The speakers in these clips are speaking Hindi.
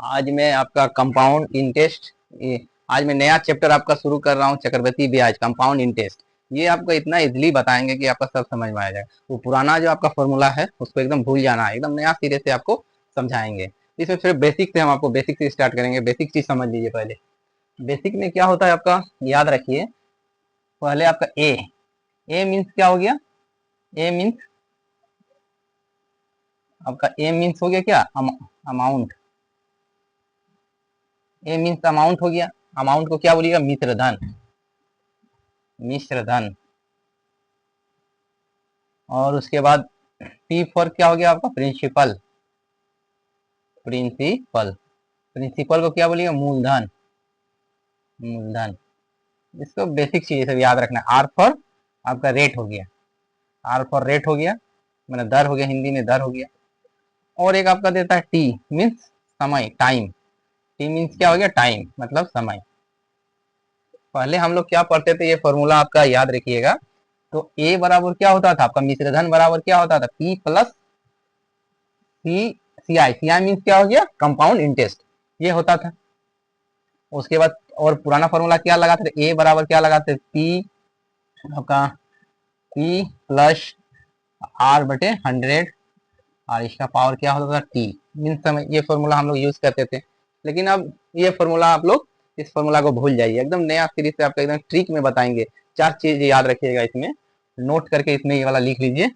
आज मैं आपका कंपाउंड इंटरेस्ट आज मैं नया चैप्टर आपका शुरू कर रहा हूँ, चक्रवृद्धि ब्याज कंपाउंड इंटरेस्ट। ये आपको इतना इजीली बताएंगे कि आपका सब समझ में आ जाएगा। वो पुराना जो आपका फॉर्मूला है उसको एकदम भूल जाना है, एकदम नया सिरे से आपको समझाएंगे। इसमें सिर्फ बेसिक से हम आपको बेसिक से स्टार्ट करेंगे। बेसिक चीज समझ लीजिए पहले। बेसिक में क्या होता है आपका, याद रखिए। पहले आपका ए मीन्स क्या हो गया? ए मीन्स आपका ए मीन्स हो गया क्या? अमाउंट। ए मीन्स अमाउंट हो गया। अमाउंट को क्या बोलिएगा? मिश्र धन। मिश्र धन। और उसके बाद पी फॉर क्या हो गया आपका? प्रिंसिपल। प्रिंसिपल। प्रिंसिपल को क्या बोलिएगा? मूलधन। मूलधन। इसको बेसिक चीज सब याद रखना। आर फॉर आपका रेट हो गया। आर फॉर रेट हो गया, मैंने दर हो गया, हिंदी में दर हो गया। और एक आपका देता है टी मीन्स समय, टाइम। टी मीन्स क्या हो गया? टाइम मतलब समय। पहले हम लोग क्या पढ़ते थे, ये फॉर्मूला आपका याद रखिएगा। तो ए बराबर क्या होता था आपका? मिश्रधन बराबर क्या होता था? P plus C I means क्या हो गया? Compound interest. ये होता था। उसके बाद और पुराना फॉर्मूला क्या लगाते थे? ए बराबर क्या लगाते थे? पी आपका पी प्लस आर बटे 100 और इसका पावर क्या होता था? टी मीन्स समय। ये फॉर्मूला हम लोग यूज करते थे। लेकिन अब ये फॉर्मूला आप लोग इस फॉर्मूला को भूल जाइए। एकदम नया सीरीज से आपका एकदम ट्रिक में बताएंगे। 4 चीज याद रखिएगा इसमें, नोट करके इसमें ये वाला लिख लीजिए।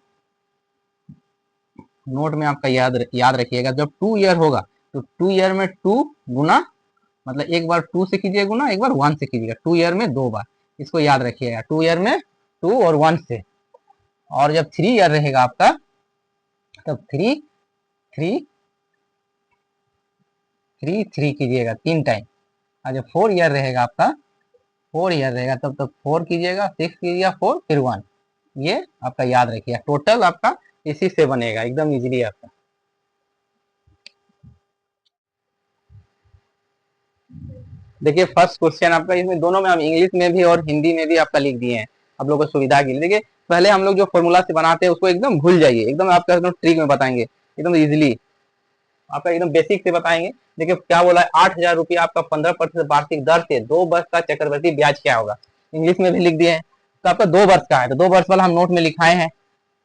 नोट में आपका याद रखिएगा। जब 2 ईयर होगा तो 2 ईयर में 2 गुना, मतलब एक बार 2 से कीजिए गुना, एक बार 1 से कीजिएगा। 2 ईयर में 2 बार, इसको याद रखिएगा। 2 ईयर में 2 और 1 से। और जब 3 ईयर रहेगा आपका तब 3 3 3 3 कीजिएगा 3 टाइम। और जब 4 ईयर रहेगा आपका, 4 ईयर रहेगा तब 4 कीजिएगा, 6 कीजिएगा, 4 फिर 1। ये आपका याद रखिएगा। टोटल आपका इसी से बनेगा, एकदम इजीली आपका। देखिए फर्स्ट क्वेश्चन आपका, इसमें दोनों में हम इंग्लिश में भी और हिंदी में भी आपका लिख दिए हैं आप लोगों को सुविधा के लिए। देखिए पहले हम लोग जो फॉर्मूला से बनाते हैं उसको एकदम भूल जाइए। एकदम आपका एकदम ट्रिक में बताएंगे, एकदम इजीली आपका एकदम बेसिक से बताएंगे। देखिए क्या बोला है? 8,000 रुपया आपका 15% वार्षिक दर से 2 वर्ष का चक्रवृद्धि ब्याज क्या होगा? इंग्लिश में भी लिख दिए हैं। तो आपका 2 वर्ष का है तो 2 वर्ष वाला हम नोट में लिखाए हैं।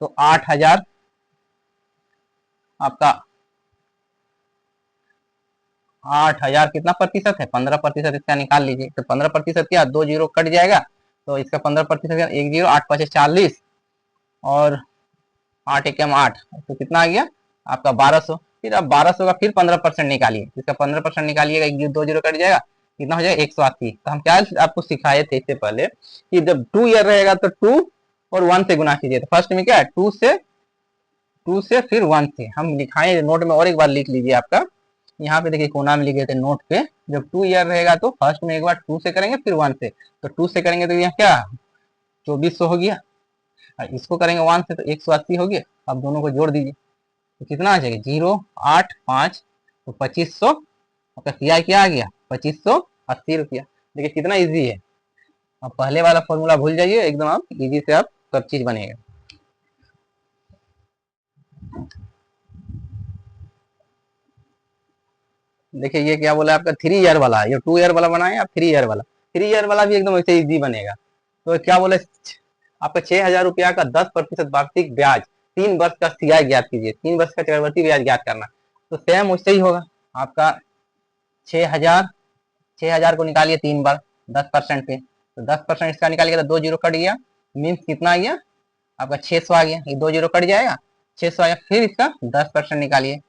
तो 8,000 आपका 8,000 कितना प्रतिशत है? 15%। इसका निकाल लीजिए। तो 15% क्या? 2 जीरो कट जाएगा तो इसका 15% 1 जीरो, 8 5 40 और 8 एक 8, तो कितना आ गया आपका? 1200। फिर आप 1200 का फिर 15% निकालिए। इसका 15% निकालिएगा, 2 जीरो कट जाएगा, कितना हो जाएगा? 180। तो हम क्या आपको सिखाए थे इससे पहले कि जब 2 ईयर रहेगा तो 2 और 1 से गुना कीजिए। तो फर्स्ट में क्या है? 2 से फिर 1 से हम लिखाए नोट में। और एक बार लिख लीजिए आपका, यहाँ पे देखिए कोना में लिखे थे नोट पे। जब 2 ईयर रहेगा तो फर्स्ट में एक बार 2 से करेंगे, फिर 1 से। तो 2 से करेंगे तो यहाँ क्या 2400 हो गया। और इसको करेंगे 1 से तो 180 हो गया। अब दोनों को जोड़ दीजिए तो कितना आ जाएगा? 0 8 5 तो 2500। आपका सीआई क्या आ गया? 2580 रुपया। देखिए कितना इजी है। अब पहले वाला फॉर्मूला भूल जाइए, एकदम आप इजी से आप सब चीज बनेगा। देखिए ये क्या बोला आपका? 3 ईयर वाला। ये 2 ईयर वाला बनाए आप, 3 ईयर वाला। 3 ईयर वाला भी एकदम वैसे इजी बनेगा। तो क्या बोले आपका? 6,000 रुपया का 10% वार्षिक ब्याज, 3 वर्ष का सीआई ज्ञात कीजिए। 3 वर्ष का चक्रवृद्धि ब्याज ज्ञात करना। तो सेम वैसे ही होगा आपका। 6,000 6,000 को निकालिए 3 बार 10% पे। तो 10% इसका निकालिएगा तो 2 जीरो कट गया, मीन्स कितना आ गया आपका? 600 आ गया। ये 2 जीरो कट जाएगा, 600 आया। फिर इसका 10% निकालिए।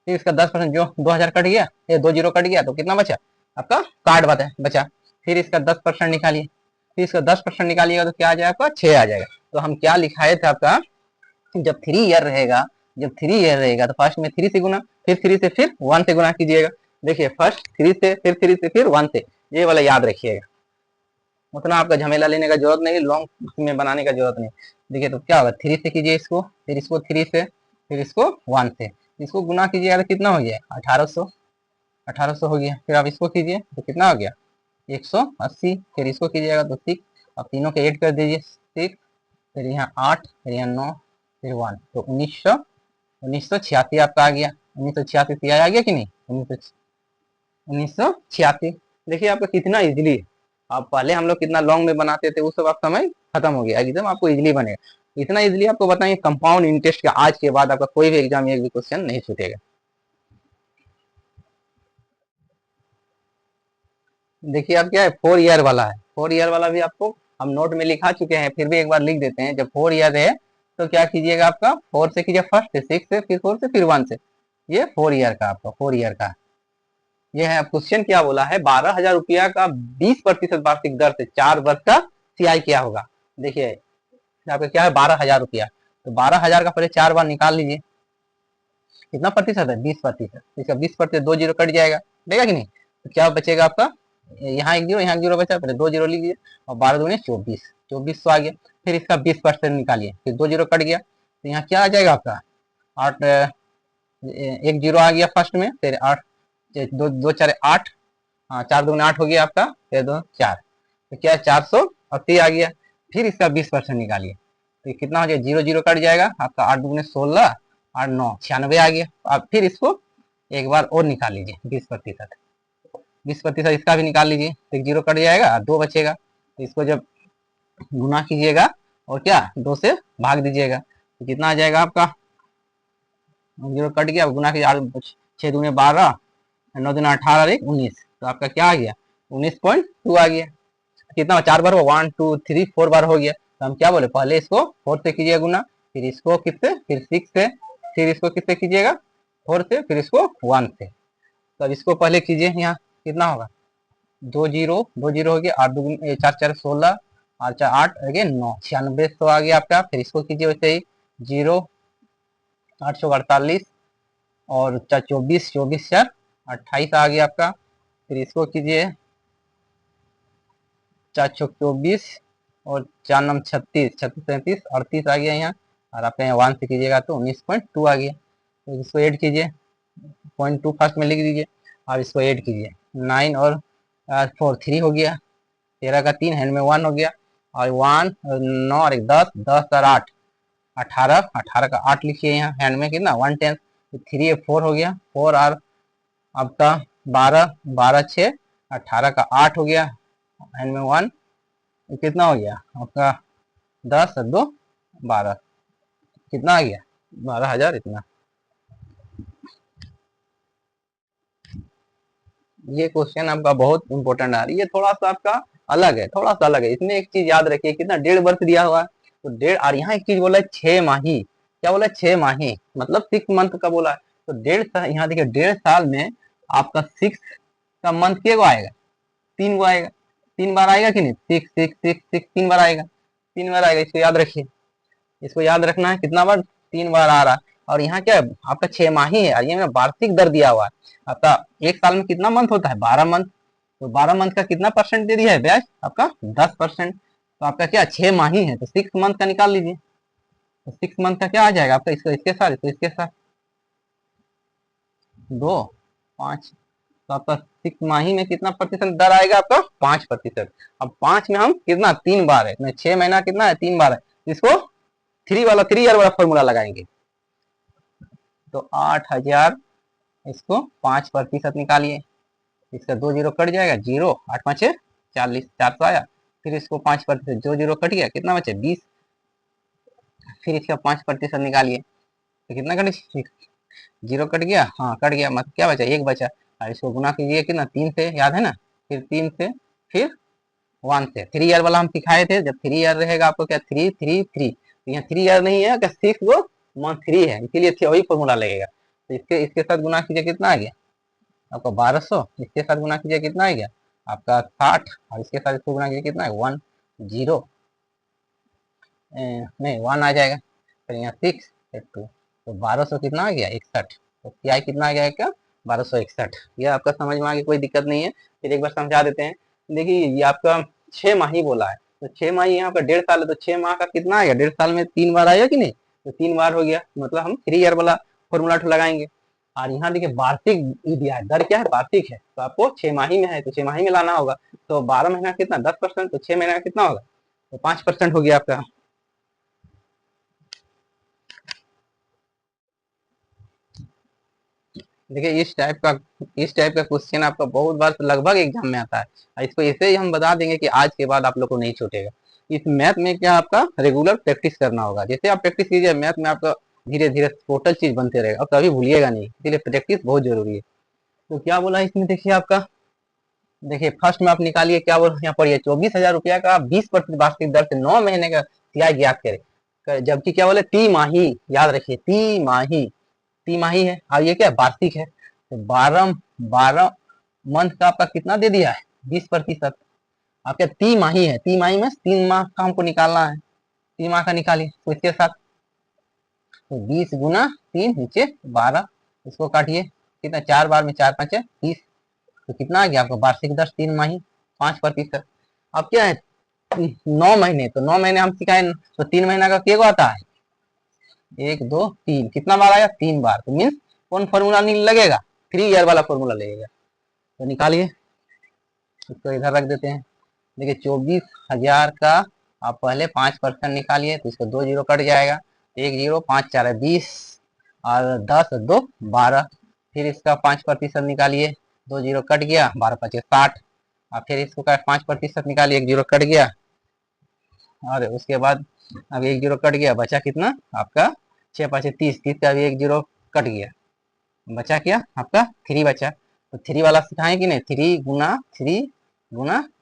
फिर इसका 10% जो 2,000 कट गया, ये 2 जीरो कट गया तो कितना बचा आपका? कार्ड बचा। फिर इसका 10% निकालिए। फिर इसका 10% निकालिएगा तो क्या आ जाएगा आपका? 6 आ जाएगा। तो हम क्या लिखाए थे आपका? जब 3 ईयर रहेगा, तो फर्स्ट में 3 से गुना, फिर 3 से फिर 1 से गुना कीजिएगा। देखिए फर्स्ट 3 से, फिर 3 से, फिर 1 से। ये वाला याद रखिएगा। उतना आपका झमेला लेने का जरूरत नहीं, लॉन्ग में बनाने का जरूरत नहीं। देखिए तो क्या होगा? 3 से कीजिए इसको, फिर इसको 3 से, फिर इसको 1 से। इसको गुना कीजिएगा तो कितना हो गया? 1800। 1800 हो गया। फिर आप इसको कीजिए तो कितना हो गया? 180। फिर इसको कीजिएगा तो 6। अब तीनों के ऐड कर दीजिए, 6, फिर यहाँ 8, फिर यहाँ 9, फिर 1, तो 1986 आपका आ गया। 1986 आ गया कि नहीं? 1986। देखिए आपका कितना इजिली, आप पहले हम लोग कितना लॉन्ग में बनाते थे, वो सब आप समय खत्म हो गया, एकदम आपको इजिली बनेगा। इतना इजिली आपको बताएंगे कंपाउंड इंटरेस्ट का, आज के बाद आपका कोई भी एग्जाम में एक भी क्वेश्चन नहीं छूटेगा। देखिए अब क्या है, 4 ईयर वाला है, 4 ईयर वाला भी आपको हम नोट में लिखा चुके हैं, फिर भी एक बार लिख देते हैं। जब 4 ईयर है तो क्या कीजिएगा, आपका 4 से कीजिए फर्स्ट, से 6 से, फिर 4 से, फिर 1 से। ये 4 ईयर का, आपका 4 ईयर का ये है। क्वेश्चन क्या बोला है, 12,000 रुपया का 20% वार्षिक दर से 4 वर्ष का सीआई क्या होगा। देखिए आपका क्या है, 12,000 रुपया, तो 12,000 का पहले 4 बार निकाल लीजिए, कितना प्रतिशत है, 20%। इसका 20%, 2 जीरो कट जाएगा, देगा कि नहीं, तो क्या बचेगा आपका, यहाँ एक जीरो, यहाँ एक जीरो बचा, पहले 2 जीरो लीजिए, और 12 दूनी 24, 2400 आ गया। फिर इसका 20% निकालिए, फिर 2 जीरो कट गया, तो यहाँ क्या आ जाएगा आपका 8, एक जीरो आ गया फर्स्ट में, फिर 8, दो दो चार 8, हाँ 4 दूनी 8 हो गया आपका, फिर 2 4, तो क्या 480 आ गया। फिर इसका 20% निकालिए, तो ये कितना हो जाएगा, जीरो जीरो कट जाएगा आपका, 8 दूनी 16, 8 9 96 आ गया। आप फिर इसको एक बार और निकाल लीजिए, 20%, 20% इसका भी निकाल लीजिए, तो एक जीरो कट जाएगा, 2 बचेगा, तो इसको जब गुना कीजिएगा और क्या 2 से भाग दीजिएगा, तो कितना आ जाएगा आपका, जीरो कट गया, गुना कीजिए, 6 दूनी 12, 9 दूनी 18, 19, तो आपका क्या आ गया, 19.2 आ गया। कितना 4 बार हो, 1 2 3 4 बार हो गया, तो हम क्या बोले, पहले इसको 4 से कीजिएगा गुना, फिर इसको किससे, फिर 6 से, फिर इसको किससे कीजिएगा, 4 से, फिर इसको 1 से। तो अब इसको पहले कीजिए, यहाँ कितना होगा, 2 जीरो हो गया, 8 दूनी 4 4 16, 8 4 8 अगे 9, 9600 आ गया आपका। फिर इसको कीजिए वैसे ही, जीरो 848, और 24, 24 4 28 आ गया आपका। फिर इसको कीजिए 4 4 24, और 4 9 36, 36 37 38 आ गया यहाँ, और आपका यहाँ 1 से कीजिएगा तो 19.2 आ गया। तो इसको ऐड कीजिए, 0.2 फर्स्ट में लिख दीजिए, और इसको ऐड कीजिए, 9 और 4 3 हो गया, 13 का 3 हैंड में 1 हो गया, और 1 9 और 1 10, 10 और 8 18, 18 का 8 लिखिए यहाँ हैंड में, कितना 110, 3 4 हो गया, 4 और आपका 12, 12 6, 18 का 8 हो गया हैंड में 1, कितना हो गया आपका 10 और 2 12, कितना आ गया 12,000 इतना। ये क्वेश्चन आपका बहुत इंपॉर्टेंट आ रही है, थोड़ा सा आपका अलग है, थोड़ा सा अलग है। इसमें एक चीज याद रखिए, कितना 1.5 वर्ष दिया हुआ है, तो 1.5, और यहाँ एक चीज बोला है 6 माही, क्या बोला है 6 माही, मतलब 6 मंथ का बोला है। तो 1.5 साल, यहाँ देखिए 1.5 साल में आपका 6 का मंथ के गो आएगा, 3 गो आएगा, 3 बार आएगा कि नहीं, 6 6 6 6 3 बार आएगा, 3 बार आएगा, इसको याद रखिए, इसको याद रखना है, कितना बार, 3 बार आ रहा है। और यहाँ क्या है, आपका 6 माही है, और ये मेरा वार्षिक दर दिया हुआ है आपका। एक साल में कितना मंथ होता है, 12 मंथ, तो 12 मंथ का कितना परसेंट दे दिया है ब्याज आपका, 10%। तो आपका क्या 6 माही है, तो 6 मंथ का निकाल लीजिए, तो 6 मंथ का क्या आ जाएगा आपका, इसको इसके साथ, तो इसके साथ 2 5, तो आपका 6 माही में कितना प्रतिशत दर आएगा आपका, 5%। अब 5 में हम कितना 3 बार है, 6 महीना कितना है, 3 बार है, इसको 3 ईयर वाला फॉर्मूला लगाएंगे, तो 8,000, इसको 5% निकालिए, इसका 2 जीरो कट जाएगा, जीरो 8 5 40, 400 आया। फिर इसको 5%, 2 जीरो कट गया, कितना बचे 20, फिर इसका 5% निकालिए, तो कितना कटे, जीरो कट गया, हाँ कट गया, मतलब क्या बचा, एक बचा, और इसको गुना कीजिए कितना, 3 से, याद है ना, फिर 3 से, फिर 1 से। 3 ईयर वाला हम सिखाए थे, जब 3 ईयर रहेगा आपको क्या 3 3 3, तो यहाँ 3 ईयर नहीं है क्या, 6 गो मंथ 3 है, इसीलिए वही फॉर्मूला लगेगा। तो इसके इसके साथ गुना कीजिए, कितना आ गया आपका 1200, इसके साथ गुना कीजिए, कितना आ गया आपका 60, और इसके साथ इसको गुना कीजिए, कितना है 1 0, नहीं 1 आ जाएगा, फिर यहाँ 6 फिर 2, तो 1200 कितना आ गया 61, तो क्या कितना आ गया क्या 1261। ये आपका समझ में आ गया, कोई दिक्कत नहीं है, फिर एक बार समझा देते हैं। देखिए ये आपका 6 माही बोला है, तो 6 माही यहाँ पर 1.5 साल है, तो 6 माह का कितना आएगा, 1.5 साल में 3 बार आएगा कि नहीं, तो 3 बार हो गया, मतलब हम 3 ईयर वाला फॉर्मूला लगाएंगे। और यहाँ देखिए वार्षिक दिया है, दर क्या है, वार्षिक है, तो आपको 6 माही में है, तो 6 माही में लाना होगा, तो 12 महीना कितना 10%, तो 6 महीना कितना होगा, तो 5% हो गया आपका। देखिए इस टाइप का क्वेश्चन आपका बहुत बार लगभग एग्जाम में आता है। इसको ऐसे ही हम बता देंगे कि आज के बाद आप लोग को नहीं छूटेगा। इस मैथ में क्या आपका रेगुलर प्रैक्टिस करना होगा। जैसे आप प्रैक्टिस कीजिए मैथ में आपका धीरे धीरे टोटल चीज बनते रहेगा और कभी भूलिएगा नहीं, इसलिए प्रैक्टिस बहुत जरूरी है। तो क्या बोला इसमें देखिए आपका, देखिए फर्स्ट में आप निकालिए क्या बोल यहाँ पढ़िए 24,000 रुपया का 20% वार्षिक दर से 9 महीने का ब्याज ज्ञात करें। जबकि क्या बोले तिमाही, याद रखिए तिमाही, तिमाही है और ये क्या वार्षिक है। तो 12 मंथ का आपका कितना दे दिया है 20%। आपका तिमाही है, तिमाही में 3 माह का हमको निकालना है, 3 माह का निकालिए। तो इसके साथ तो 20 गुना 3 नीचे 12, इसको काटिए कितना 4 बार में 4 5 30। तो कितना आ गया आपका वार्षिक दर 3 माही 5%। अब क्या है 9 महीने, तो 9 महीने हम सिखाए तो 3 महीना का क्या आता है 1 2 3, कितना बार आया 3 बार। तो मीन्स कौन फॉर्मूला नहीं लगेगा 3 ईयर वाला फॉर्मूला लगेगा। तो निकालिए, इसको इधर रख देते हैं। देखिए 24,000 का आप पहले 5% निकालिए तो इसको 2 जीरो कट जाएगा, 1 जीरो 5 4 है 20 और 10 2 12। फिर इसका 5% निकालिए, 2 जीरो कट गया, 12 5 60 और फिर इसको का 5% निकालिए, 1 जीरो कट गया और उसके बाद अब 1 जीरो कट गया, बचा कितना आपका 6 5 30, 30 का भी 1 जीरो कट गया, बचा क्या आपका 3 बचा। तो 3 वाला सिखाएं कि नहीं, 3 गुना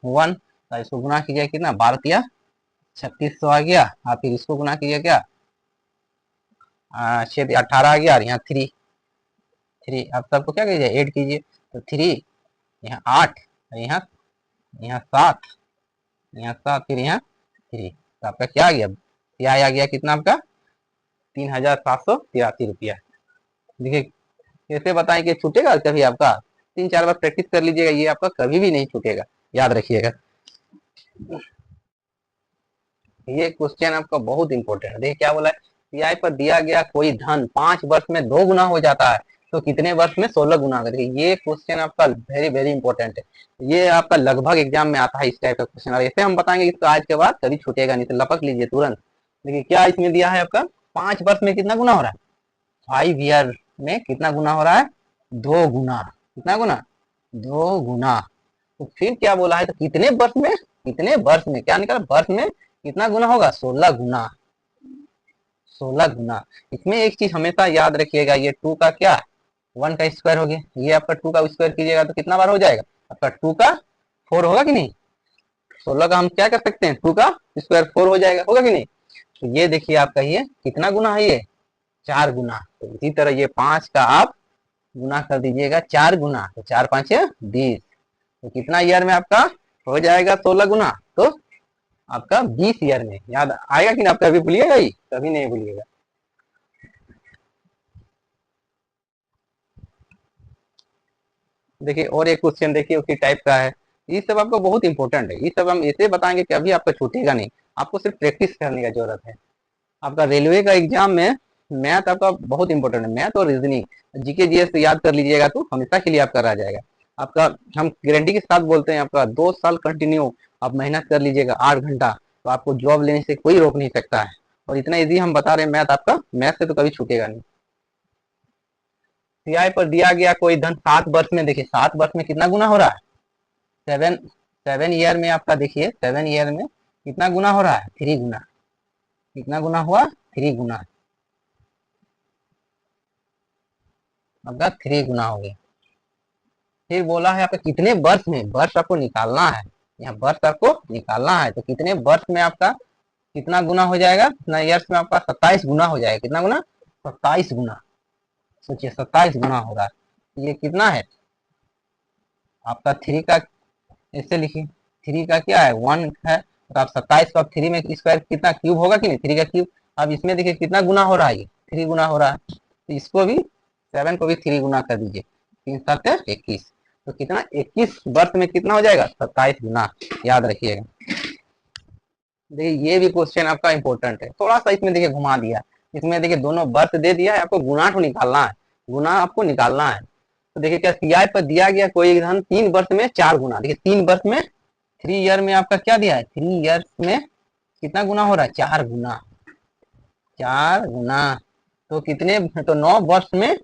1। तो इसको गुना कीजिए कितना 12 या 3600 आ गया और फिर इसको गुना कीजिए क्या 6 18 आ गया और यहाँ 3 3। आप सबको क्या कीजिए ऐड कीजिए, तो 3 यहाँ 8 यहाँ यहाँ 7 यहाँ 7 फिर यहाँ 3। तो आपका क्या आ गया क्या आ गया कितना आपका 3,783 रुपया। देखिए कैसे बताएं कि छूटेगा कभी आपका, 3 4 बार प्रैक्टिस कर लीजिएगा, ये आपका कभी भी नहीं छूटेगा, याद रखिएगा। ये क्वेश्चन आपका बहुत इंपॉर्टेंट है। देखिए क्या बोला है, सीआई पर दिया गया कोई धन 5 वर्ष में 2 गुना हो जाता है तो कितने वर्ष में 16 गुना करेंगे। ये क्वेश्चन आपका वेरी वेरी इंपॉर्टेंट है, ये आपका लगभग एग्जाम में आता है इस टाइप का क्वेश्चन। और ऐसे हम बताएंगे इसको आज के बाद कभी छूटेगा नहीं, तो लपक लीजिए तुरंत। देखिए क्या इसमें दिया है आपका 5 वर्ष में कितना गुना हो रहा है, 5 ईयर में कितना गुना हो रहा है 2 गुना, कितना गुना 2 गुना। तो फिर क्या बोला है, तो कितने वर्ष में, कितने वर्ष में क्या निकाला वर्ष में कितना गुना होगा 16 गुना, 16 गुना। इसमें एक चीज हमेशा याद रखिएगा, ये 2 का क्या 1 का स्क्वायर हो गया, ये आपका 2 का स्क्वायर कीजिएगा तो कितना बार हो जाएगा आपका 2 का 4 होगा कि नहीं। 16 का हम क्या कर सकते हैं 2 का स्क्वायर 4 हो जाएगा, होगा कि नहीं। तो ये देखिए आपका ये कितना गुना है, ये 4 गुना। तो इसी तरह ये 5 का आप गुना कर दीजिएगा 4 गुना, तो 4 5 20। तो कितना ईयर में आपका हो जाएगा 16 गुना, तो आपका 20 ईयर में। याद आएगा कि ना, आप कभी भूलिएगा ही, कभी नहीं भूलिएगा। देखिए और एक क्वेश्चन देखिए उसी टाइप का है, ये सब आपको बहुत इंपॉर्टेंट है, ये सब हम ऐसे बताएंगे कि अभी आपका छूटेगा नहीं, आपको सिर्फ प्रैक्टिस करने की जरूरत है। आपका रेलवे का एग्जाम में मैथ आपका बहुत इंपॉर्टेंट है, मैथ और रीजनिंग जीके जीएस तो याद कर लीजिएगा तो हमेशा के लिए आपका रह जाएगा। आपका हम गारंटी के साथ बोलते हैं आपका 2 साल कंटिन्यू आप मेहनत कर लीजिएगा 8 घंटा, तो आपको जॉब लेने से कोई रोक नहीं सकता है। और इतना इजी हम बता रहे हैं मैथ, आपका मैथ से तो कभी छूटेगा नहीं। सीआई पर दिया गया कोई धन 7 वर्ष में, देखिए 7 वर्ष में कितना गुना हो रहा है 7 7 ईयर में आपका, देखिए 7 ईयर में कितना गुना हो रहा है 3 गुना, कितना गुना हुआ 3 गुना, आपका 3 गुना हो गया। फिर बोला है आपका कितने वर्ष में, वर्ष आपको निकालना है, यहाँ वर्ष आपको निकालना है, तो कितने वर्ष में आपका कितना गुना हो जाएगा, कितना ईयर्स में आपका 27 गुना हो जाएगा, कितना गुना 27 गुना। सोचिए 27 गुना हो रहा है, ये कितना है आपका 3 का, ऐसे लिखिए 3 का क्या है 1 है, तो आप 27 को आप 3 में स्क्वायर कितना क्यूब होगा कि नहीं 3 का क्यूब। अब इसमें देखिए कितना गुना हो रहा है, ये 3 गुना हो रहा है, तो इसको भी 7 को भी 3 गुना कर दीजिए, 3 7 21। तो कितना 21 वर्ष में कितना हो जाएगा 27 गुना, याद रखिएगा। देखिए ये भी क्वेश्चन आपका इंपॉर्टेंट है, थोड़ा सा इसमें देखिए घुमा दिया, इसमें देखिए दोनों वर्ष दे दिया है, आपको गुना तो निकालना है, गुना आपको निकालना है। तो देखिए क्या सीआई पर दिया गया कोई धन 3 वर्ष में 4 गुना, देखिए 3 वर्ष में 3 ईयर में आपका क्या दिया है 3 ईयर्स में कितना गुना हो रहा है 4 गुना, 4 गुना। तो कितने तो 9 वर्ष में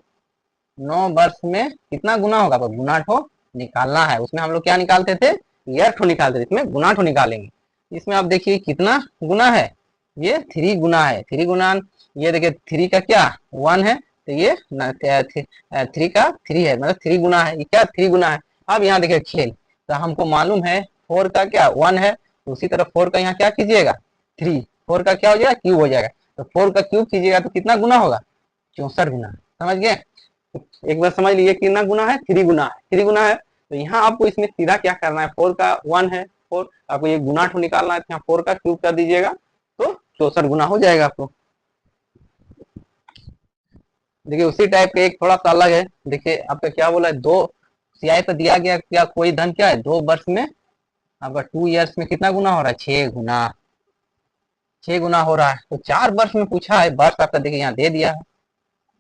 9 वर्ष में कितना गुना होगा, तो गुना ठो निकालना है। उसमें हम लोग क्या निकालते थे, ईयर ठो निकालते थे, इसमें गुना ठो निकालेंगे। इसमें आप देखिए कितना गुना है, ये 3 गुना है। 3 गुना, ये देखिए 3 का क्या 1 है, तो ये 3 का 3 है, मतलब 3 गुना है, ये क्या 3 गुना है। अब यहाँ देखिए खेल, तो हमको मालूम है 4 का क्या 1 है, तो उसी तरह 4 का यहाँ क्या कीजिएगा 3, 4 का क्या हो जाएगा क्यूब हो जाएगा, तो 4 का क्यूब कीजिएगा तो कितना गुना होगा 64 गुना। समझ गए, एक बार समझ लीजिए कितना गुना है 3 गुना है, 3 गुना है। तो यहाँ आपको इसमें सीधा क्या करना है, 4 का 1 है 4, आपको ये गुना ठो निकालना है, यहाँ 4 का क्यूब कर दीजिएगा तो 64 गुना हो जाएगा आपको। देखिए उसी टाइप का एक थोड़ा सा अलग है, देखिए आपका क्या बोला है, 2 सीआई पर दिया गया क्या कोई धन क्या है 2 वर्ष में, आपका 2 ईयर्स में कितना गुना हो रहा है 6 गुना, 6 गुना हो रहा है। तो 4 वर्ष में पूछा है, वर्ष आपका देखिए यहाँ दे दिया है,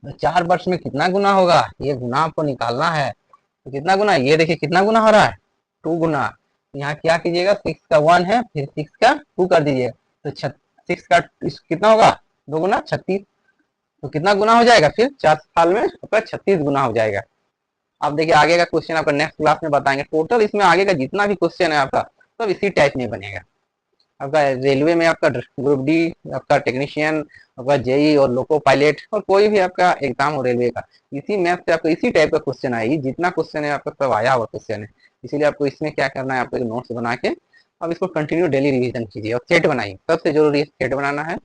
तो 4 वर्ष में कितना गुना होगा, ये गुना आपको निकालना है। तो कितना गुना, ये देखिए कितना गुना हो रहा है 2 गुना। यहाँ क्या कीजिएगा 6 का 1 है, फिर 6 का 2 कर दीजिएगा, तो 6 का कितना होगा 2 गुना 36, तो कितना गुना हो जाएगा फिर 4 साल में आपका 36 गुना हो जाएगा। अब देखिए आगे का क्वेश्चन आपका नेक्स्ट क्लास में बताएंगे। टोटल इसमें आगे का जितना भी क्वेश्चन है आपका सब इसी टाइप में बनेगा। आपका रेलवे में आपका ग्रुप डी, आपका टेक्नीशियन, आपका जेई और लोको पायलट, और कोई भी आपका एग्जाम हो रेलवे का, इसी मैथ से आपको इसी टाइप का क्वेश्चन आएगी, जितना क्वेश्चन है आपका सब आया हुआ क्वेश्चन है। इसीलिए आपको इसमें क्या करना है, आपको नोट्स बना के अब इसको कंटिन्यू डेली रिवीजन कीजिए और सेट बनाइए, सबसे जरूरी है सेट बनाना है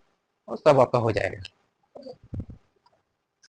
और सब आपका हो जाएगा।